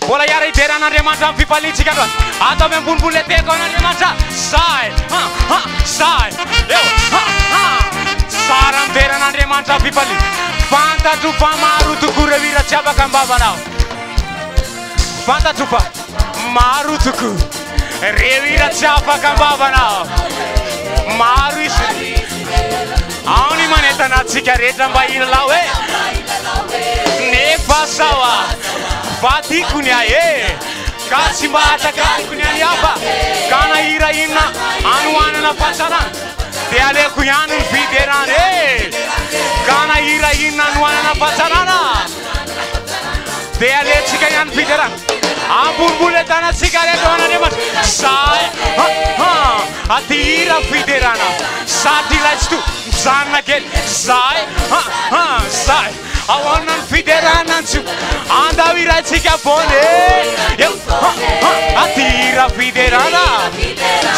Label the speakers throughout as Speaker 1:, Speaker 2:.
Speaker 1: Mbola iara ideran'Andriamanitra amin'ny fipalitsika androany. Atao amin'ny ambonimbony le teko an'Andriamanitra. Zay, zay, eo, sara mideran'Andriamanitra amin'ny fipalitsika. Fantatro fa maro tokoa ireo hira tsy afaka ambavanao. Fantatro fa maro tokoa ireo hira tsy afaka ambavanao. Maro izy. Ao ny manentana antsika rehetra mba ilalao hoe nefa sawa vadiko ny ahe ka tsy mba atakatiko ny any hafa ka nahira inona anohanana fahatsarana dia aleko ihany ny fiderana e ka nahira inona anohanana fahatsarana dia aletsika ihany fiderana ambonimbony le tanantsika rehetra man'Andriamanitra zay aty hira fiderana satria ilay tsy to mijanona kely zay zay ahoana ny fiderana antso andao iratsika bone eo aty hira fiderana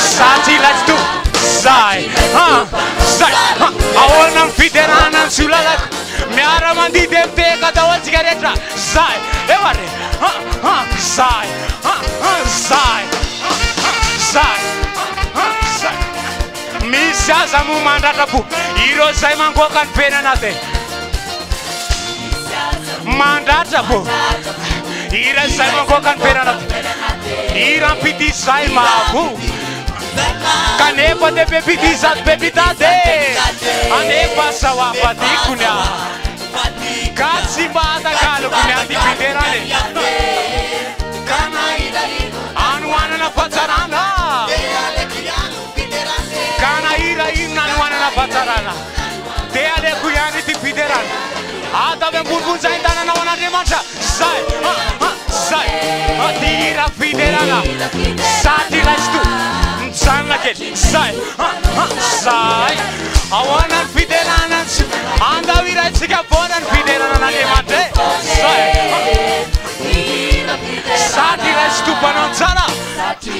Speaker 1: satria ilay tsy to zay zay ahoana ny fiderana antso lalako miara mandidy miteka daholo rehetra zay eo are zay zay zay zay misy aza mo mandratrapo ireo zay mangoaka ny penana te mandratrapo ira zay mangoaka ny penana te ira mpity zay mavo kanefa de bebity zato bebitade anefa sawafadikony a ka tsy mba atakalokony aty fiderane anohanana fahatsarana ka nahira inona anohanana fahatsarana dia aleko ihany ity fiderana atavy ambonimbony zay tananao an'Andriamanitra zay zay aty hira fiderana satria ilay tsy to mijanona kely zay zay ahoana ny fiderana tsy andao iratsika foana ny fiderana an'Andriamanitra zay satria ilay tsy tompanao tsara satria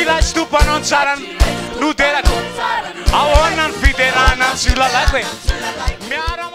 Speaker 1: ilay tsy tompanao tsara noderako ahoana ny fiderana tsy lalako e miara